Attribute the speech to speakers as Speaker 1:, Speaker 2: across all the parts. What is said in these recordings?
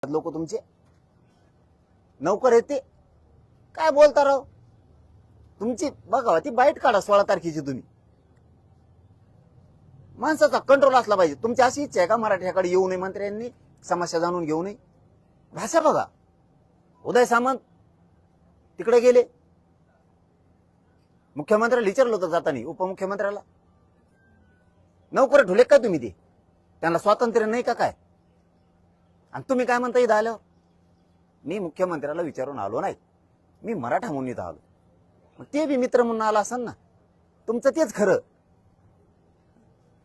Speaker 1: लोक तुमचे नौकर येते काय बोलता राव तुमची बघा ती बाईट काढा 16 तारखेची तुम्ही माणसाचा कंट्रोल असला पाहिजे तुमची अशी इच्छा आहे का मराठ्याकडे येऊ नये मंत्र्यांनी समस्या जाणून घेऊ नये भाषा बघा उदय सामंत तिकडे गेले मुख्यमंत्र्याला विचारलं होतं जाताना उपमुख्यमंत्र्याला नौकर ठुले काय तुम्ही ते त्यांना स्वातंत्र्य नाही का काय आणि तुम्ही काय म्हणता इथं आल्यावर मी मुख्यमंत्र्याला विचारून आलो नाही मी मराठा म्हणून इथं आलो मग ते बी मित्र म्हणून आला असेल ना तुमचं तेच खरं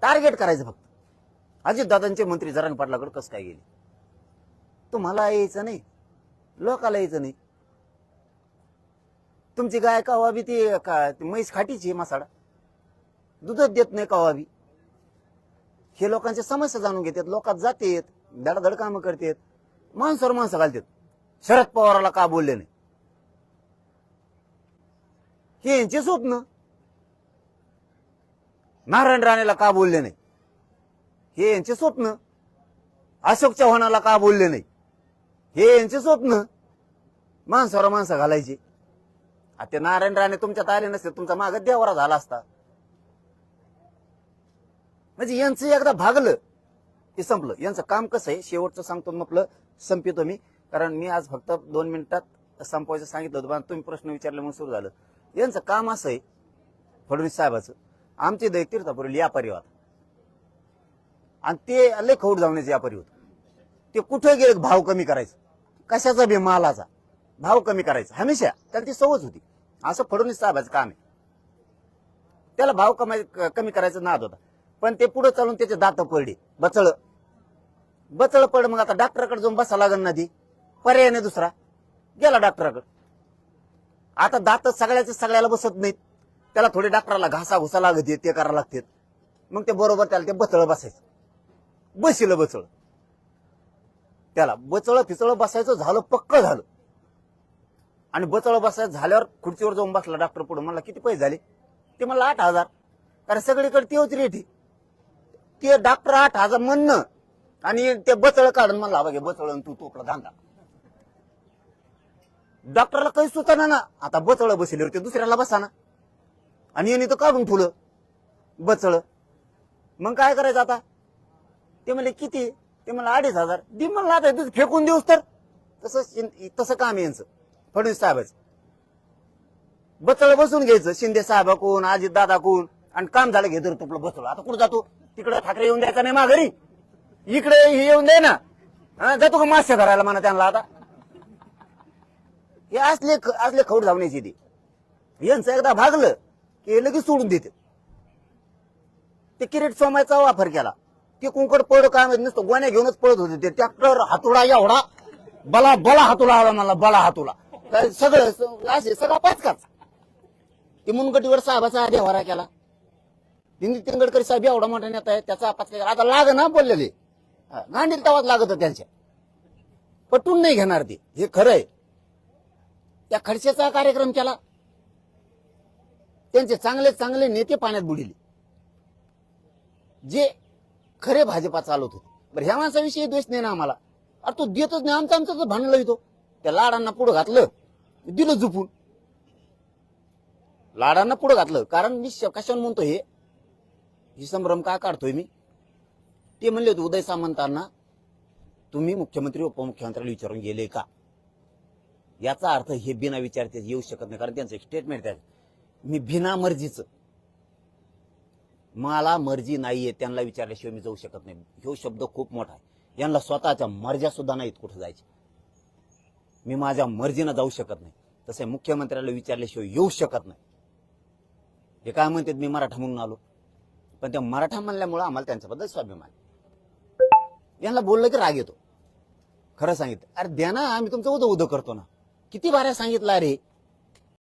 Speaker 1: टार्गेट करायचं फक्त अजितदादांचे मंत्री जरांगे पाटलाकडे कसं काय गेले तुम्हाला यायचं नाही लोकाला यायचं नाही तुमची गाय कवा बी ती म्हैस खाटीची मसाडा दूधच देत नाही कवा बी हे लोकांच्या समस्या जाणून घेतात लोकात जातेत धडधड कामं करतात माणसावर माणसं घालतात शरद पवाराला का बोलले नाही हे यांचे स्वप्न नारायण राणेला का बोलले नाही हे यांचे स्वप्न अशोक चव्हाणाला का बोलले नाही हे यांचे स्वप्न माणसावर माणसं घालायची आता नारायण राणे तुमच्यात आले नसते तुमचा माग देवरा झाला असता म्हणजे यांचं एकदा भागलं ते संपलं यांचं काम कसं आहे शेवटचं सांगतो म्हटलं संपतो मी कारण मी आज फक्त 2 मिनिटात संपवायचं सांगितलं होतं पण तुम्ही प्रश्न विचारले म्हणून सुरू झालं यांचं काम असं आहे फडणवीस साहेबाचं आमचे दैत तीर्थापूर व्यापारी होता आणि ते लय खौट जावण्याचे व्यापारी होते ते कुठे गेले भाव कमी करायचं कशाचा बी मालाचा भाव कमी करायचा हमेशा त्याला ती सवच होती असं फडणवीस साहेबाचं काम आहे त्याला भाव कमी करायचा नाद होता पण ते पुढे चालून त्याचे दात पडले बचळ पड मग आता डॉक्टरकडे जाऊन बसा लागल ना ती पर्याय नाही दुसरा गेला डॉक्टरकडे आता दात सगळ्याला बसत नाहीत त्याला थोडे डॉक्टरला घासा घुसा लागत ते करावं लागते मग ते बरोबर त्याला ते बचळ बसायचं बसिलं बचळ त्याला बचळ फिचळ बसायचं झालं पक्क झालं आणि बचळ बसायचं झाल्यावर खुर्चीवर जाऊन बसला डॉक्टर पुढे मला किती पैसे झाले ते मला 8,000 कारण सगळीकडे तेच रेट ते डॉक्टर 8,000 म्हणणं आणि ते बचळ काढून म्हणला बघे बचळ तू तोकडा धांदा डॉक्टरला काही सुचना ना आता बचळ बसले ते दुसऱ्याला बसाना आणि यांनी तर काढून ठेवलं बचळ मग काय करायचं आता ते म्हणले किती ते मला 2,500 दि म्हणलं आता फेकून देऊस तर तसं काम आहे यांचं फडणवीस साहेबाचं बचळ बसून घ्यायचं शिंदे साहेबा कोण अजित दादा कोण आणि काम झालं घेतो तुपलं बसवलं आता कुठं जातो तिकडे ठाकरे येऊन द्यायचा नाही माघारी इकडे हे येऊन दे ना जातो का मास्य धरायला म्हणा त्यांना आता हे असले खौट धावण्याची ती यांचं एकदा भागलं की लगेच सोडून देते ते किरीट सोमायचा वापर केला ते कुंकड पळ काय नसतं गोण्या घेऊनच पळत होते ते ट्रॅक्टर हातोडा एवढा बला हातोडा आला मला बला हातोडा सगळं असे सगळा पाचकाच ते मुनगटीवर साहेबाचा देवारा केला नितीन गडकरी साहेब एवढा मोठा नेता आहे त्याचा पाच आता लाग ना बोललेले गांडील तवाच लागत त्यांच्या पटून नाही घेणार ते हे खरं आहे त्या खडसेचा कार्यक्रम केला त्यांचे चांगले नेते पाण्यात बुडिले जे खरे भाजपा चालवत होते बरं ह्या माणसाविषयी द्वेष नाही ना आम्हाला अरे तो देतच नाही आमचं भांडण येतो त्या लाडांना पुढे घातलं दिलं झुपून लाडांना पुढे घातलं कारण मी कशावर म्हणतो ही संभ्रम का काढतोय मी ते म्हणले होते उदय सामंतांना तुम्ही मुख्यमंत्री उपमुख्यमंत्र्याला विचारून गेले का याचा अर्थ हे बिना विचारते येऊ शकत नाही कारण त्यांचं स्टेटमेंट आहे मी बिना मर्जीचं मला मर्जी नाहीये त्यांना विचारल्याशिवाय मी जाऊ शकत नाही ह्यो शब्द खूप मोठा आहे यांना स्वतःच्या मर्ज्या सुद्धा नाहीत कुठं जायच्या मी माझ्या मर्जीनं जाऊ शकत नाही तसे मुख्यमंत्र्याला विचारल्याशिवाय येऊ शकत नाही हे काय म्हणतात मी मराठा म्हणून आलो पण त्या मराठा म्हणल्यामुळे आम्हाला त्यांच्याबद्दल स्वाभिमान यांना बोललं की राग येतो खरं सांगितलं अरे द्या ना आम्ही तुमचं उदं करतो ना किती बाऱ्या सांगितलं अरे